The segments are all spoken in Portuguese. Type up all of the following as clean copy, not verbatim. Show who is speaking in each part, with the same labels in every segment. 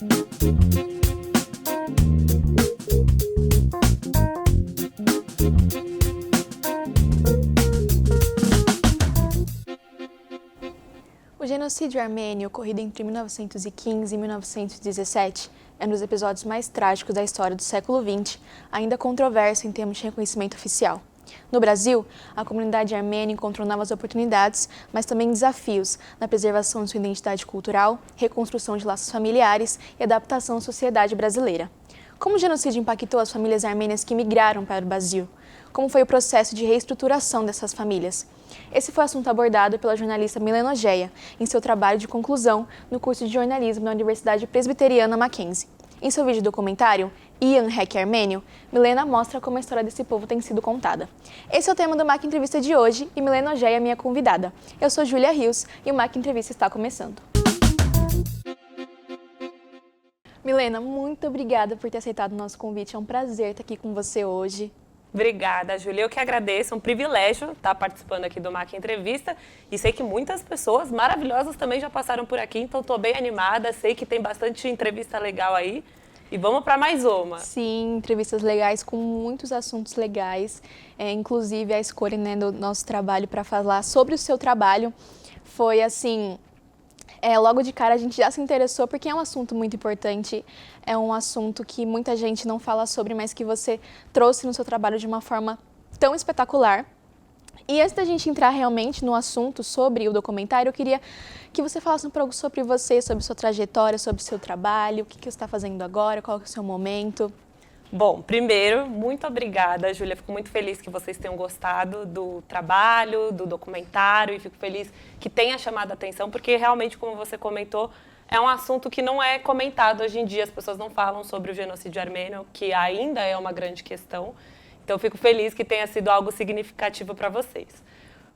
Speaker 1: O genocídio armênio, ocorrido entre 1915 e 1917, é um dos episódios mais trágicos da história do século XX, ainda controverso em termos de reconhecimento oficial. No Brasil, a comunidade armênia encontrou novas oportunidades, mas também desafios na preservação de sua identidade cultural, reconstrução de laços familiares e adaptação à sociedade brasileira. Como o genocídio impactou as famílias armênias que migraram para o Brasil? Como foi o processo de reestruturação dessas famílias? Esse foi o assunto abordado pela jornalista Milena Ojeia em seu trabalho de conclusão no curso de jornalismo na Universidade Presbiteriana Mackenzie. Em seu vídeo documentário, Ian Hack Armênio, Milena mostra como a história desse povo tem sido contada. Esse é o tema do MAC Entrevista de hoje e Milena Ojeia é minha convidada. Eu sou Júlia Rios e o MAC Entrevista está começando. Milena, muito obrigada por ter aceitado o nosso convite. É um prazer estar aqui com você hoje.
Speaker 2: Obrigada, Júlia. Eu que agradeço. É um privilégio estar participando aqui do MAC Entrevista. E sei que muitas pessoas maravilhosas também já passaram por aqui, então estou bem animada. Sei que tem bastante entrevista legal aí. E vamos para mais uma.
Speaker 1: Sim, entrevistas legais com muitos assuntos legais. Inclusive a escolha, do nosso trabalho para falar sobre o seu trabalho foi assim... logo de cara a gente já se interessou porque é um assunto muito importante, é um assunto que muita gente não fala sobre, mas que você trouxe no seu trabalho de uma forma tão espetacular. E antes da gente entrar realmente no assunto sobre o documentário, eu queria que você falasse um pouco sobre você, sobre sua trajetória, sobre seu trabalho, o que você está fazendo agora, qual é o seu momento.
Speaker 2: Bom, primeiro, muito obrigada, Júlia. Fico muito feliz que vocês tenham gostado do trabalho, do documentário, e fico feliz que tenha chamado a atenção, porque realmente, como você comentou, é um assunto que não é comentado hoje em dia. As pessoas não falam sobre o genocídio armênio, que ainda é uma grande questão. Então, fico feliz que tenha sido algo significativo para vocês.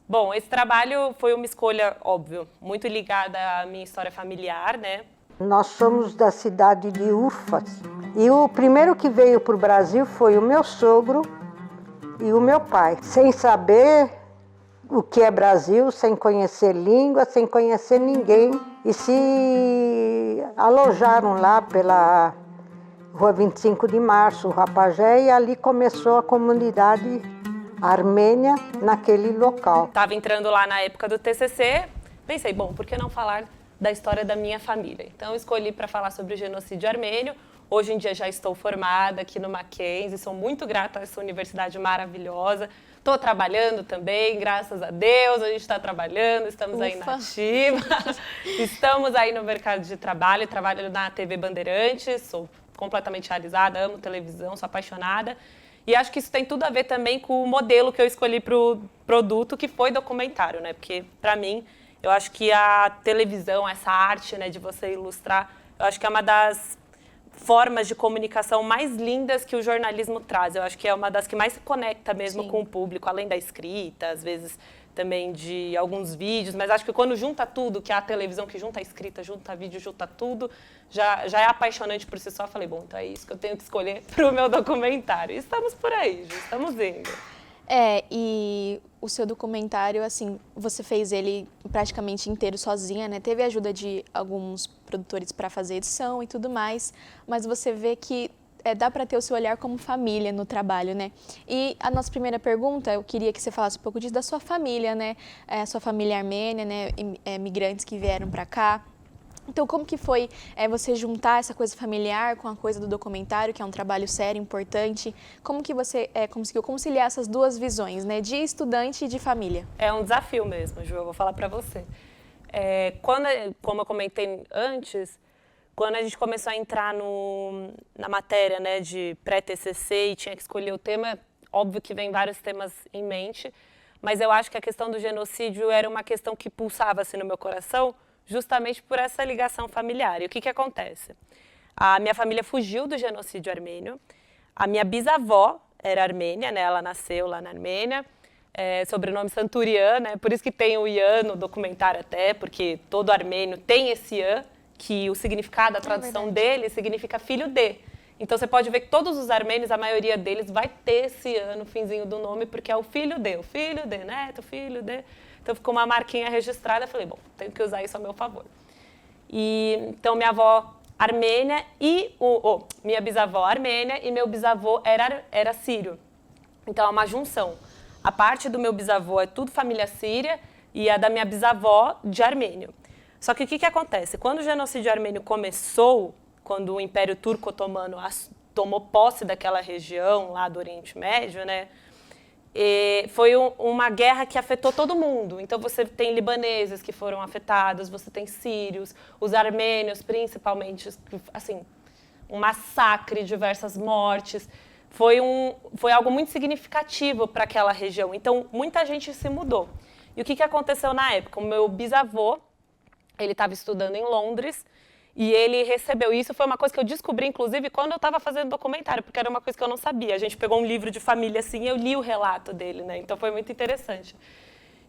Speaker 2: Bom, esse trabalho foi uma escolha, óbvio, muito ligada à minha história familiar, né?
Speaker 3: Nós somos da cidade de Urfas. E o primeiro que veio para o Brasil foi o meu sogro e o meu pai. Sem saber o que é Brasil, sem conhecer língua, sem conhecer ninguém. E se alojaram lá pela Rua 25 de Março, Rapagé, e ali começou a comunidade armênia naquele local.
Speaker 2: Estava entrando lá na época do TCC, pensei, bom, por que não falar da história da minha família? Então, eu escolhi para falar sobre o genocídio armênio. Hoje em dia já estou formada aqui no Mackenzie, sou muito grata a essa universidade maravilhosa. Estou trabalhando também, graças a Deus, a gente está trabalhando, estamos aí na ativa. Estamos aí no mercado de trabalho, trabalho na TV Bandeirantes, sou completamente realizada, amo televisão, sou apaixonada. E acho que isso tem tudo a ver também com o modelo que eu escolhi para o produto, que foi documentário, né? Porque, para mim, eu acho que a televisão, essa arte, né, de você ilustrar, eu acho que é uma das formas de comunicação mais lindas que o jornalismo traz. Eu acho que é uma das que mais se conecta mesmo
Speaker 1: Sim.
Speaker 2: com o público, além da escrita, às vezes também de alguns vídeos, mas acho que quando junta tudo, que é a televisão que junta a escrita, junta vídeo, junta tudo, já é apaixonante por si só. Falei, bom, então é isso que eu tenho que escolher para o meu documentário. E estamos por aí, Ju, estamos indo.
Speaker 1: E o seu documentário, assim, você fez ele praticamente inteiro sozinha, né? Teve a ajuda de alguns produtores para fazer edição e tudo mais, mas você vê que dá para ter o seu olhar como família no trabalho, né? E a nossa primeira pergunta, eu queria que você falasse um pouco disso da sua família, né? Sua família armênia, né? Migrantes que vieram para cá. Então, como que foi você juntar essa coisa familiar com a coisa do documentário, que é um trabalho sério, importante? Como que você conseguiu conciliar essas duas visões, né? De estudante e de família?
Speaker 2: É um desafio mesmo, Ju, eu vou falar para você. Como eu comentei antes, quando a gente começou a entrar na matéria, né, de pré-TCC e tinha que escolher o tema, óbvio que vem vários temas em mente, mas eu acho que a questão do genocídio era uma questão que pulsava assim, no meu coração, justamente por essa ligação familiar. E o que acontece? A minha família fugiu do genocídio armênio, a minha bisavó era armênia, né, ela nasceu lá na Armênia, sobrenome Santurian, né, por isso que tem o Ian no documentário até, porque todo armênio tem esse Ian, que o significado, a tradução dele significa filho de. Então você pode ver que todos os armênios, a maioria deles vai ter esse ano, no finzinho do nome, porque é o filho de, neto, filho de. Então ficou uma marquinha registrada, eu falei, bom, tenho que usar isso a meu favor. E então minha avó armênia e minha bisavó armênia e meu bisavô era sírio. Então é uma junção. A parte do meu bisavô é tudo família síria e a da minha bisavó de armênio. Só que o que acontece? Quando o genocídio armênio começou, quando o Império Turco Otomano tomou posse daquela região lá do Oriente Médio, né? Foi uma guerra que afetou todo mundo. Então você tem libaneses que foram afetados, você tem sírios, os armênios principalmente, assim, um massacre, diversas mortes. Foi algo muito significativo para aquela região. Então muita gente se mudou. E o que aconteceu na época? O meu bisavô, ele estava estudando em Londres e ele recebeu. Isso foi uma coisa que eu descobri, inclusive, quando eu estava fazendo documentário, porque era uma coisa que eu não sabia. A gente pegou um livro de família assim e eu li o relato dele, né? Então foi muito interessante.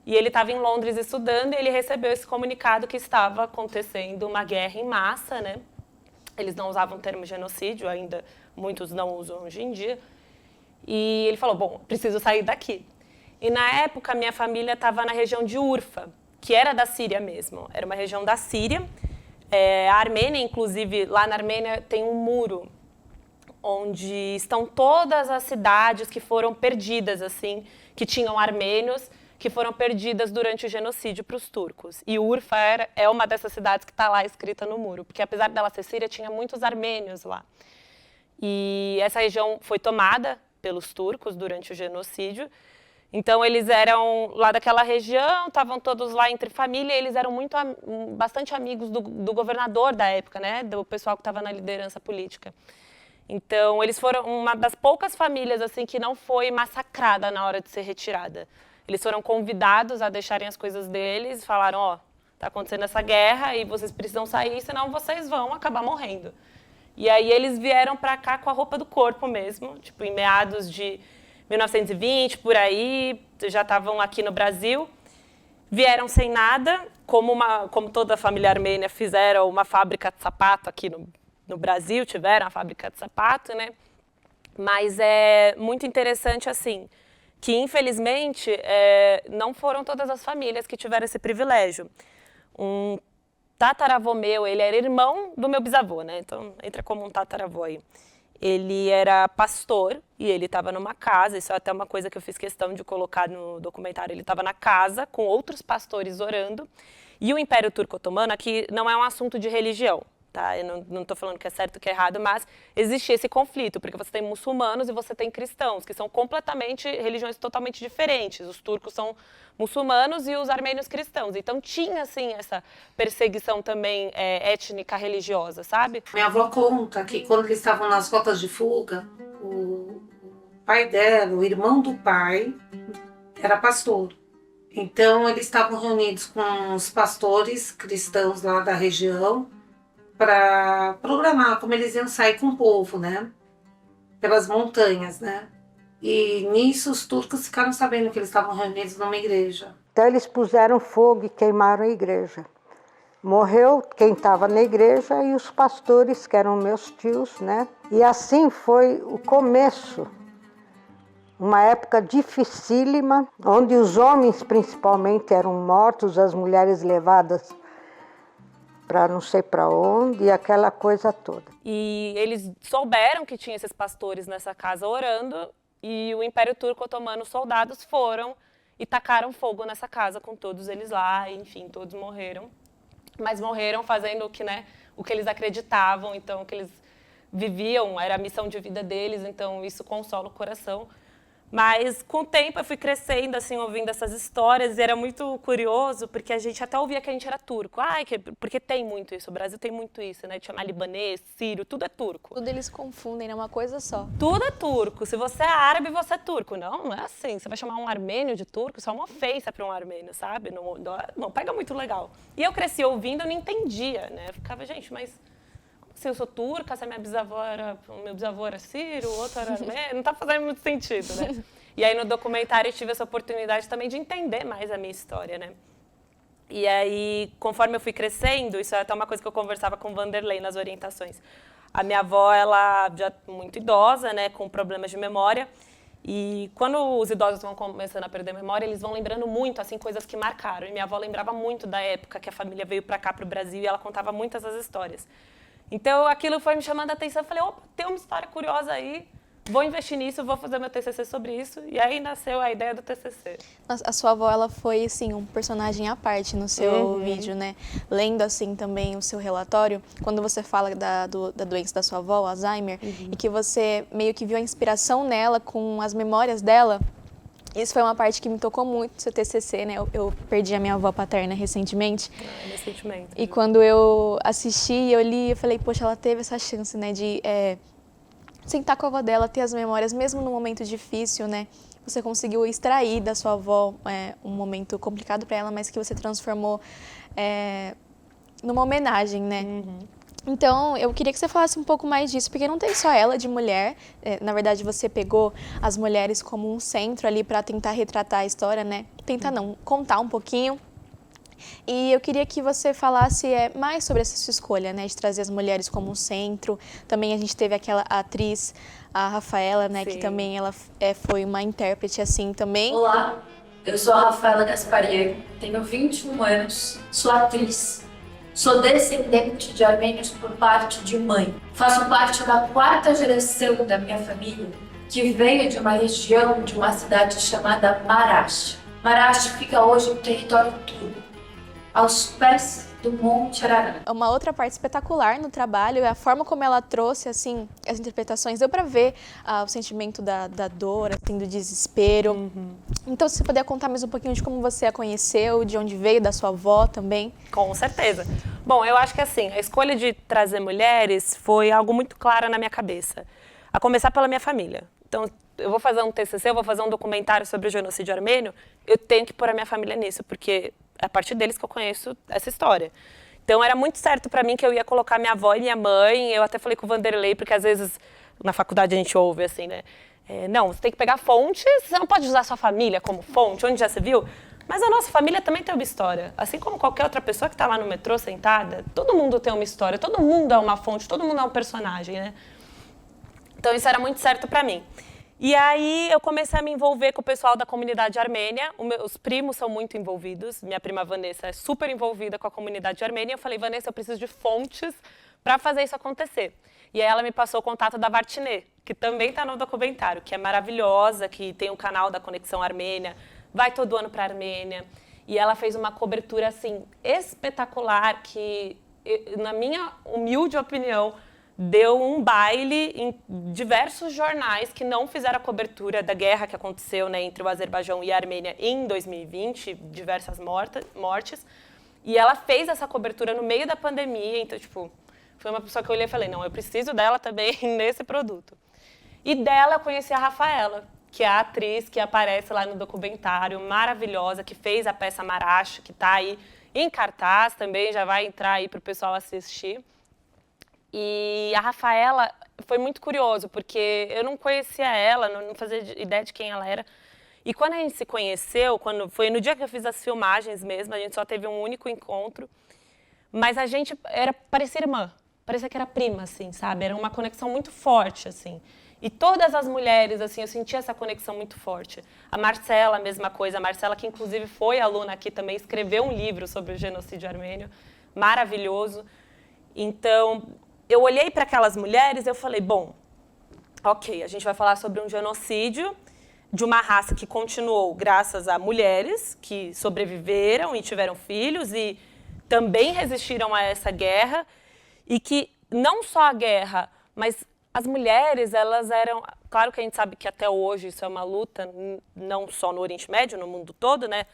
Speaker 2: E ele estava em Londres estudando e ele recebeu esse comunicado que estava acontecendo uma guerra em massa, né? Eles não usavam o termo genocídio, ainda muitos não usam hoje em dia. E ele falou, bom, preciso sair daqui. E na época, minha família estava na região de Urfa, que era da Síria mesmo. Era uma região da Síria. A Armênia, inclusive, lá na Armênia tem um muro onde estão todas as cidades que foram perdidas, assim, que tinham armênios, que foram perdidas durante o genocídio para os turcos. E Urfa é uma dessas cidades que está lá escrita no muro, porque apesar dela ser síria, tinha muitos armênios lá. E essa região foi tomada pelos turcos durante o genocídio. Então, eles eram lá daquela região, estavam todos lá entre família, e eles eram bastante amigos do governador da época, né? Do pessoal que estava na liderança política. Então, eles foram uma das poucas famílias assim que não foi massacrada na hora de ser retirada. Eles foram convidados a deixarem as coisas deles, falaram, ó, tá acontecendo essa guerra e vocês precisam sair, senão vocês vão acabar morrendo. E aí eles vieram para cá com a roupa do corpo mesmo, tipo, em meados de 1920, por aí, já estavam aqui no Brasil. Vieram sem nada, como toda a família armênia fizeram uma fábrica de sapato aqui no Brasil, tiveram a fábrica de sapato, né? Mas é muito interessante, assim, que infelizmente não foram todas as famílias que tiveram esse privilégio. Um tataravô meu, ele era irmão do meu bisavô, né? Então entra como um tataravô aí. Ele era pastor e ele estava numa casa, isso é até uma coisa que eu fiz questão de colocar no documentário, ele estava na casa com outros pastores orando. E o Império Turco Otomano aqui não é um assunto de religião, tá? Eu não estou falando que é certo ou que é errado, mas existe esse conflito, porque você tem muçulmanos e você tem cristãos, que são religiões totalmente diferentes. Os turcos são muçulmanos e os armênios cristãos. Então tinha, assim, essa perseguição também étnica, religiosa, sabe?
Speaker 4: Minha avó conta que quando eles estavam nas rotas de fuga, o pai dela, o irmão do pai, era pastor. Então eles estavam reunidos com os pastores cristãos lá da região para programar como eles iam sair com o povo, né? Pelas montanhas, né? E nisso os turcos ficaram sabendo que eles estavam reunidos numa igreja.
Speaker 3: Então eles puseram fogo e queimaram a igreja. Morreu quem estava na igreja e os pastores, que eram meus tios, né? E assim foi o começo. Uma época dificílima, onde os homens principalmente eram mortos, as mulheres levadas para não sei para onde, e aquela coisa toda.
Speaker 2: E eles souberam que tinha esses pastores nessa casa orando, e o Império Turco Otomano, os soldados foram e tacaram fogo nessa casa com todos eles lá, e, enfim, todos morreram. Mas morreram fazendo o que eles acreditavam, então o que eles viviam, era a missão de vida deles, então isso consola o coração. Mas com o tempo eu fui crescendo, assim, ouvindo essas histórias, e era muito curioso, porque a gente até ouvia que a gente era turco. Porque tem muito isso, o Brasil tem muito isso, né? De chamar libanês, sírio, tudo é turco.
Speaker 1: Tudo eles confundem, é uma coisa só.
Speaker 2: Tudo é turco. Se você é árabe, você é turco. Não é assim. Você vai chamar um armênio de turco, isso é uma ofensa para um armênio, sabe? Não pega muito legal. E eu cresci ouvindo, eu não entendia, né? Eu ficava, gente, mas se eu sou turca, se a o meu bisavô era sírio, o outro era armênio, não tá fazendo muito sentido, né? E aí no documentário eu tive essa oportunidade também de entender mais a minha história, né? E aí, conforme eu fui crescendo, isso é até uma coisa que eu conversava com o Vanderlei nas orientações. A minha avó, ela já muito idosa, né, com problemas de memória, e quando os idosos vão começando a perder a memória, eles vão lembrando muito, assim, coisas que marcaram. E minha avó lembrava muito da época que a família veio para cá, para o Brasil, e ela contava muitas das histórias. Então, aquilo foi me chamando a atenção. Eu falei, opa, tem uma história curiosa aí. Vou investir nisso, vou fazer meu TCC sobre isso. E aí nasceu a ideia do TCC.
Speaker 1: A sua avó, ela foi, assim, um personagem à parte no seu vídeo, né? Lendo, assim, também o seu relatório, quando você fala da doença da sua avó, o Alzheimer, e que você meio que viu a inspiração nela com as memórias dela, isso foi uma parte que me tocou muito no seu TCC, né? Eu perdi a minha avó paterna recentemente.
Speaker 2: Recentemente.
Speaker 1: E quando eu assisti, eu li, eu falei, poxa, ela teve essa chance, né, de sentar com a avó dela, ter as memórias, mesmo no momento difícil, né? Você conseguiu extrair da sua avó um momento complicado para ela, mas que você transformou numa homenagem, né? Então, eu queria que você falasse um pouco mais disso, porque não tem só ela de mulher. Na verdade, você pegou as mulheres como um centro ali para tentar retratar a história, né? Tentar não, contar um pouquinho. E eu queria que você falasse mais sobre essa sua escolha, né, de trazer as mulheres como um centro. Também a gente teve aquela atriz, a Rafaela, né, que também ela foi uma intérprete assim também.
Speaker 5: Olá, eu sou a Rafaela Gaspariego, tenho 21 anos, sou atriz. Sou descendente de armênios por parte de mãe. Faço parte da 4ª geração da minha família, que veio de uma região, de uma cidade chamada Marash. Marash fica hoje no território turco, aos pés do Monte Ararat.
Speaker 1: Uma outra parte espetacular no trabalho é a forma como ela trouxe assim as interpretações. Deu para ver o sentimento da dor, assim, do desespero. Então, se você puder contar mais um pouquinho de como você a conheceu, de onde veio, da sua avó também.
Speaker 2: Com certeza. Bom, eu acho que assim, a escolha de trazer mulheres foi algo muito claro na minha cabeça. A começar pela minha família. Então, eu vou fazer um TCC, eu vou fazer um documentário sobre o genocídio armênio, eu tenho que pôr a minha família nisso, porque é a partir deles que eu conheço essa história. Então, era muito certo para mim que eu ia colocar minha avó e minha mãe. Eu até falei com o Vanderlei, porque às vezes na faculdade a gente ouve assim, né? Não, você tem que pegar fontes, você não pode usar a sua família como fonte, onde já se viu. Mas a nossa família também tem uma história. Assim como qualquer outra pessoa que está lá no metrô sentada, todo mundo tem uma história, todo mundo é uma fonte, todo mundo é um personagem, né? Então, isso era muito certo para mim. E aí eu comecei a me envolver com o pessoal da comunidade armênia. Os primos são muito envolvidos. Minha prima Vanessa é super envolvida com a comunidade armênia. Eu falei, Vanessa, eu preciso de fontes para fazer isso acontecer. E aí ela me passou o contato da Vartinê, que também está no documentário, que é maravilhosa, que tem um canal da Conexão Armênia, vai todo ano para a Armênia. E ela fez uma cobertura assim espetacular que, na minha humilde opinião, deu um baile em diversos jornais que não fizeram a cobertura da guerra que aconteceu, né, entre o Azerbaijão e a Armênia em 2020, diversas mortes. E ela fez essa cobertura no meio da pandemia, então, tipo, foi uma pessoa que eu olhei e falei, não, eu preciso dela também nesse produto. E dela eu conheci a Rafaela, que é a atriz que aparece lá no documentário, maravilhosa, que fez a peça Marash, que está aí em cartaz também, já vai entrar aí para o pessoal assistir. E a Rafaela foi muito curioso, porque eu não conhecia ela, não fazia ideia de quem ela era. E quando a gente se conheceu, foi no dia que eu fiz as filmagens mesmo, a gente só teve um único encontro, mas a gente parecia irmã, parecia que era prima, assim, sabe? Era uma conexão muito forte, assim. E todas as mulheres, assim, eu sentia essa conexão muito forte. A Marcela, a mesma coisa. A Marcela, que inclusive foi aluna aqui também, escreveu um livro sobre o genocídio armênio, maravilhoso. Então, eu olhei para aquelas mulheres e eu falei, bom, ok, a gente vai falar sobre um genocídio de uma raça que continuou graças a mulheres que sobreviveram e tiveram filhos e também resistiram a essa guerra e que não só a guerra, mas as mulheres, elas eram... Claro que a gente sabe que até hoje isso é uma luta, não só no Oriente Médio, no mundo todo, né?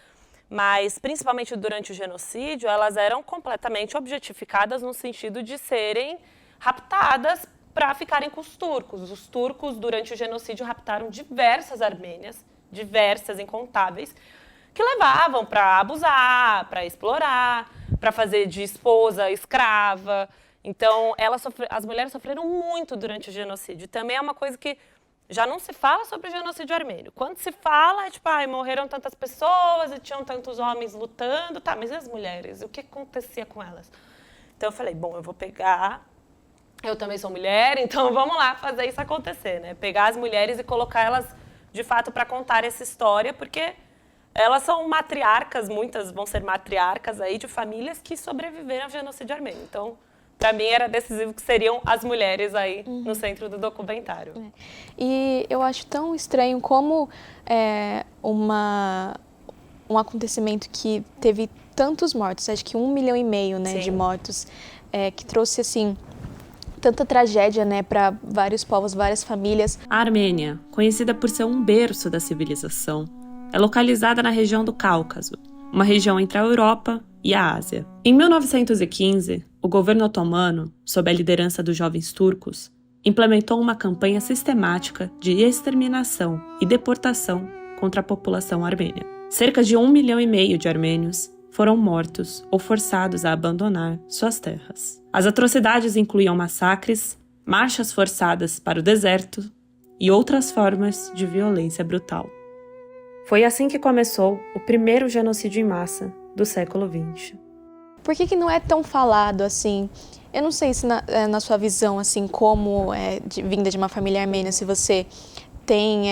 Speaker 2: Mas, principalmente durante o genocídio, elas eram completamente objetificadas no sentido de serem raptadas para ficarem com os turcos. Os turcos, durante o genocídio, raptaram diversas armênias, diversas, incontáveis, que levavam para abusar, para explorar, para fazer de esposa escrava. Então, as mulheres sofreram muito durante o genocídio. Também é uma coisa que já não se fala sobre o genocídio armênio. Quando se fala, é tipo, morreram tantas pessoas e tinham tantos homens lutando. Tá, mas e as mulheres? O que acontecia com elas? Então, eu falei, bom, eu vou pegar... Eu também sou mulher, então vamos lá fazer isso acontecer, né? Pegar as mulheres e colocar elas, de fato, para contar essa história, porque elas são matriarcas, muitas vão ser matriarcas aí de famílias que sobreviveram ao genocídio armênio. Então, para mim era decisivo que seriam as mulheres aí no centro do documentário.
Speaker 1: E eu acho tão estranho como um acontecimento que teve tantos mortos, acho que 1,5 milhão, né, de mortos, que trouxe, assim, tanta tragédia, né, para vários povos, várias famílias.
Speaker 6: A Armênia, conhecida por ser um berço da civilização, é localizada na região do Cáucaso, uma região entre a Europa e a Ásia. Em 1915, o governo otomano, sob a liderança dos jovens turcos, implementou uma campanha sistemática de exterminação e deportação contra a população armênia. Cerca de 1,5 milhão de armênios foram mortos ou forçados a abandonar suas terras. As atrocidades incluíam massacres, marchas forçadas para o deserto e outras formas de violência brutal. Foi assim que começou o primeiro genocídio em massa do século XX.
Speaker 1: Por que não é tão falado assim? Eu não sei se na sua visão, assim, como vinda de uma família armênia, se você tem,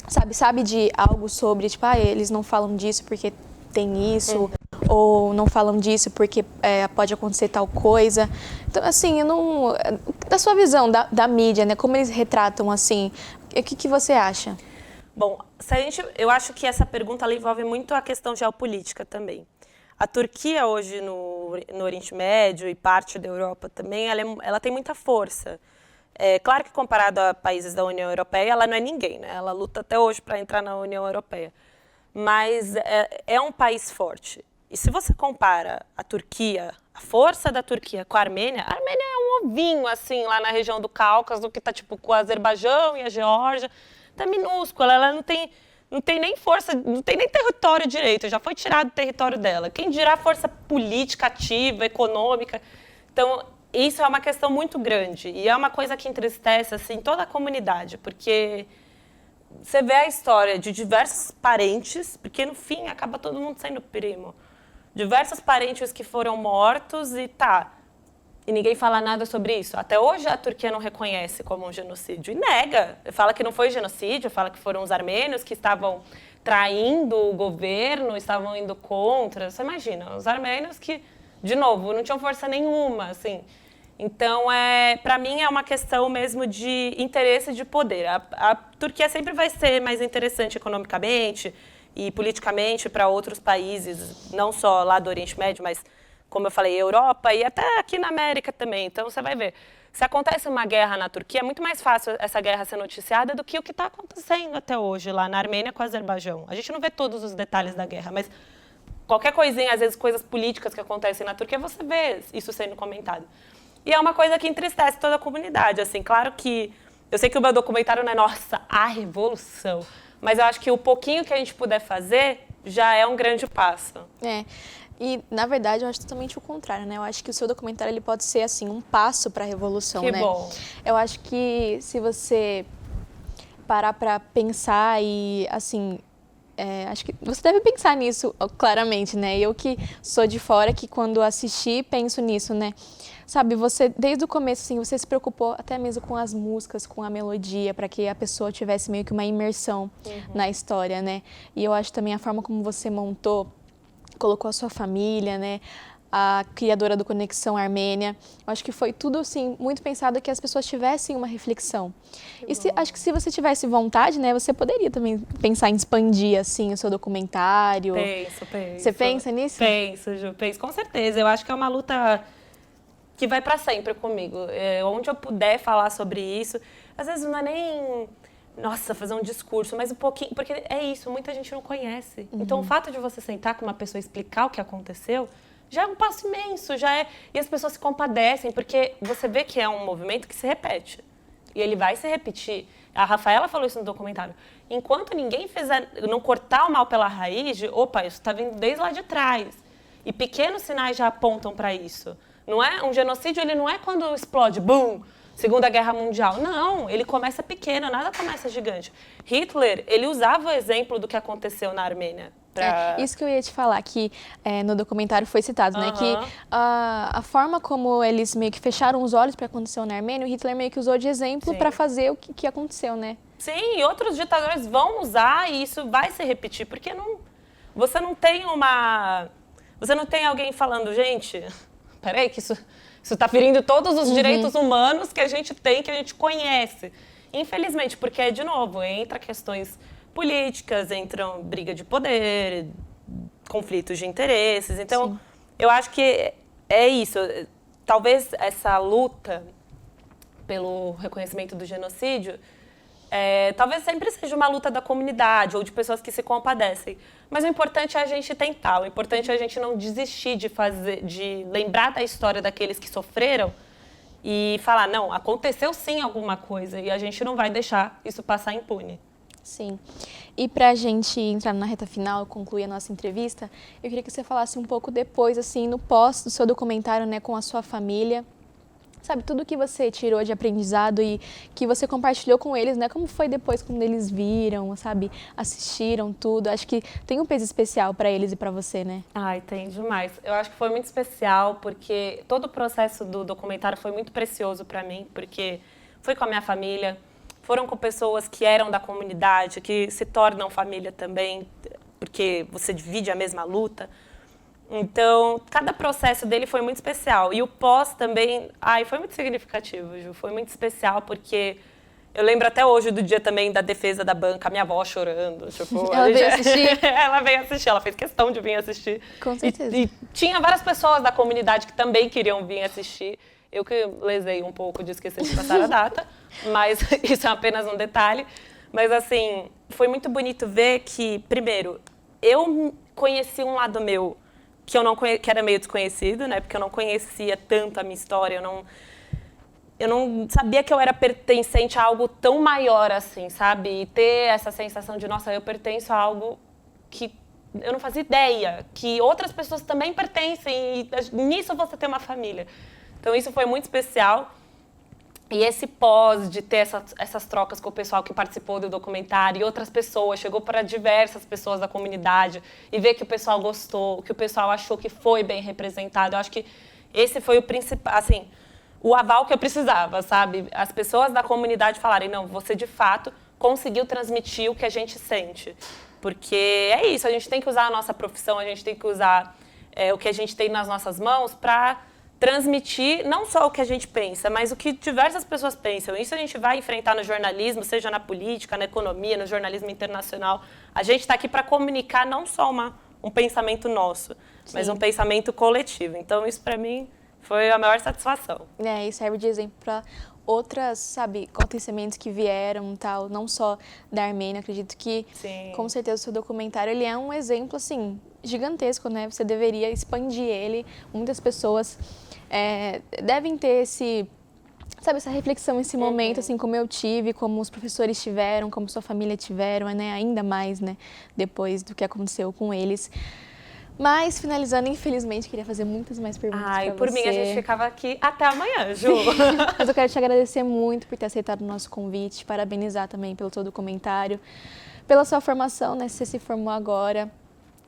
Speaker 1: sabe de algo sobre, tipo, eles não falam disso porque tem isso, ou não falam disso porque pode acontecer tal coisa. Então, assim, da sua visão, da mídia, né, como eles retratam, assim, o que você acha?
Speaker 2: Bom, eu acho que essa pergunta ela envolve muito a questão geopolítica também. A Turquia hoje no Oriente Médio e parte da Europa também, ela tem muita força. Claro que comparado a países da União Europeia, ela não é ninguém, né? Ela luta até hoje para entrar na União Europeia. Mas é um país forte. E se você compara a Turquia, a força da Turquia com a Armênia é um ovinho, assim, lá na região do Cáucaso, que está tipo com o Azerbaijão e a Geórgia. Tá minúscula, ela não tem nem força, não tem nem território direito, já foi tirado o território dela. Quem dirá força política ativa, econômica. Então, isso é uma questão muito grande e é uma coisa que entristece assim, toda a comunidade, porque você vê a história de diversos parentes, porque no fim acaba todo mundo sendo primo. Diversos parentes que foram mortos e ninguém fala nada sobre isso. Até hoje a Turquia não reconhece como um genocídio e nega. Fala que não foi genocídio, fala que foram os armênios que estavam traindo o governo, estavam indo contra. Você imagina, os armênios que, de novo, não tinham força nenhuma, assim. Então, para mim, é uma questão mesmo de interesse de poder. A Turquia sempre vai ser mais interessante economicamente e politicamente para outros países, não só lá do Oriente Médio, mas, como eu falei, Europa e até aqui na América também. Então, você vai ver, se acontece uma guerra na Turquia, é muito mais fácil essa guerra ser noticiada do que o que está acontecendo até hoje lá na Armênia com o Azerbaijão. A gente não vê todos os detalhes da guerra, mas qualquer coisinha, às vezes coisas políticas que acontecem na Turquia, você vê isso sendo comentado. E é uma coisa que entristece toda a comunidade. Assim, claro que eu sei que o meu documentário não é, nossa, a revolução, mas eu acho que o pouquinho que a gente puder fazer já é um grande passo.
Speaker 1: E, na verdade, eu acho totalmente o contrário, né? Eu acho que o seu documentário ele pode ser, assim, um passo para a revolução, né?
Speaker 2: Que bom.
Speaker 1: Eu acho que se você parar para pensar e, assim, acho que você deve pensar nisso claramente, né? Eu que sou de fora, que quando assisti, penso nisso, né? Sabe, você, desde o começo, assim, você se preocupou até mesmo com as músicas, com a melodia, para que a pessoa tivesse meio que uma imersão na história, né? E eu acho também a forma como você montou, colocou a sua família, né? A criadora do Conexão Armênia. Eu acho que foi tudo, assim, muito pensado que as pessoas tivessem uma reflexão. E acho que se você tivesse vontade, né, você poderia também pensar em expandir, assim, o seu documentário.
Speaker 2: Penso.
Speaker 1: Você pensa nisso?
Speaker 2: Penso, Ju, penso, com certeza. Eu acho que é uma luta que vai para sempre comigo. Onde eu puder falar sobre isso, às vezes não é nem, nossa, fazer um discurso, mas um pouquinho, porque é isso, muita gente não conhece. Então, o fato de você sentar com uma pessoa e explicar o que aconteceu, já é um passo imenso, e as pessoas se compadecem, porque você vê que é um movimento que se repete. E ele vai se repetir. A Rafaela falou isso no documentário. Enquanto ninguém não cortar o mal pela raiz, opa, isso está vindo desde lá de trás. E pequenos sinais já apontam para isso. Não é um genocídio, ele não é quando explode, bum, Segunda Guerra Mundial. Não, ele começa pequeno, nada começa gigante. Hitler, ele usava o exemplo do que aconteceu na Armênia.
Speaker 1: Isso que eu ia te falar, que no documentário foi citado, né? Que a forma como eles meio que fecharam os olhos para o que aconteceu na Armênia, o Hitler meio que usou de exemplo para fazer o que aconteceu, né?
Speaker 2: Sim, e outros ditadores vão usar e isso vai se repetir, porque você não tem alguém falando, gente, peraí, que isso Isso está ferindo todos os direitos humanos que a gente tem, que a gente conhece. Infelizmente, porque, de novo, entra questões políticas, entram briga de poder, conflitos de interesses. Então, eu acho que é isso. Talvez essa luta pelo reconhecimento do genocídio, talvez sempre seja uma luta da comunidade ou de pessoas que se compadecem. Mas o importante é a gente tentar, o importante é a gente não desistir de lembrar da história daqueles que sofreram e falar, não, aconteceu sim alguma coisa e a gente não vai deixar isso passar impune.
Speaker 1: Sim. E para a gente entrar na reta final, concluir a nossa entrevista, eu queria que você falasse um pouco depois, assim, no pós do seu documentário, né, com a sua família. Sabe, tudo que você tirou de aprendizado e que você compartilhou com eles, né? Como foi depois quando eles viram, sabe? Assistiram tudo. Acho que tem um peso especial para eles e para você, né?
Speaker 2: Ai, tem demais. Eu acho que foi muito especial porque todo o processo do documentário foi muito precioso para mim, porque foi com a minha família, foram com pessoas que eram da comunidade, que se tornam família também, porque você divide a mesma luta. Então, cada processo dele foi muito especial. E o pós também, foi muito significativo, Ju. Foi muito especial porque eu lembro até hoje do dia também da defesa da banca, minha avó chorando. Tipo,
Speaker 1: ela veio assistir?
Speaker 2: Ela veio assistir, ela fez questão de vir assistir.
Speaker 1: Com certeza.
Speaker 2: E tinha várias pessoas da comunidade que também queriam vir assistir. Eu que lesei um pouco de esquecer de passar a data, mas isso é apenas um detalhe. Mas, assim, foi muito bonito ver que, primeiro, eu conheci um lado meu que era meio desconhecido, né? Porque eu não conhecia tanto a minha história, eu não sabia que eu era pertencente a algo tão maior assim, sabe? E ter essa sensação de, nossa, eu pertenço a algo que eu não fazia ideia, que outras pessoas também pertencem e nisso você tem uma família. Então isso foi muito especial. E esse pós de ter essas trocas com o pessoal que participou do documentário e outras pessoas, chegou para diversas pessoas da comunidade e ver que o pessoal gostou, que o pessoal achou que foi bem representado. Eu acho que esse foi o principal, assim, o aval que eu precisava, sabe? As pessoas da comunidade falarem, não, você de fato conseguiu transmitir o que a gente sente. Porque é isso, a gente tem que usar a nossa profissão, a gente tem que usar o que a gente tem nas nossas mãos para transmitir não só o que a gente pensa, mas o que diversas pessoas pensam. Isso a gente vai enfrentar no jornalismo, seja na política, na economia, no jornalismo internacional. A gente está aqui para comunicar não só um pensamento nosso, mas um pensamento coletivo. Então, isso para mim foi a maior satisfação.
Speaker 1: E serve de exemplo para outras, sabe, acontecimentos que vieram, tal, não só da Armênia. Acredito que, com certeza, o seu documentário ele é um exemplo, assim, gigantesco, né? Você deveria expandir ele. Muitas pessoas devem ter essa reflexão, esse momento, assim, como eu tive, como os professores tiveram, como sua família tiveram, né? Ainda mais, né? Depois do que aconteceu com eles. Mas, finalizando, infelizmente, queria fazer muitas mais perguntas pra você.
Speaker 2: Por mim, a gente ficava aqui até amanhã, Ju.
Speaker 1: Mas eu quero te agradecer muito por ter aceitado o nosso convite, parabenizar também pelo seu documentário, pela sua formação, né? Você se formou agora.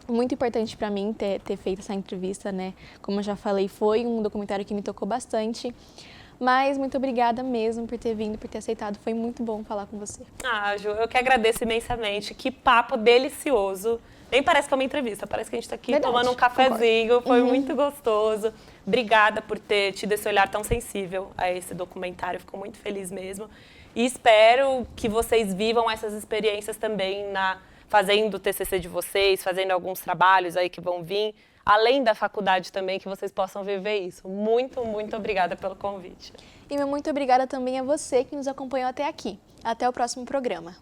Speaker 1: Muito importante para mim ter feito essa entrevista, né? Como eu já falei, foi um documentário que me tocou bastante. Mas muito obrigada mesmo por ter vindo, por ter aceitado. Foi muito bom falar com você.
Speaker 2: Ju, eu que agradeço imensamente. Que papo delicioso. Nem parece que é uma entrevista, parece que a gente está aqui tomando um cafezinho. Foi muito gostoso. Obrigada por ter tido esse olhar tão sensível a esse documentário. Fico muito feliz mesmo. E espero que vocês vivam essas experiências também fazendo o TCC de vocês, fazendo alguns trabalhos aí que vão vir, além da faculdade também, que vocês possam viver isso. Muito, muito obrigada pelo convite.
Speaker 1: E muito obrigada também a você que nos acompanhou até aqui. Até o próximo programa.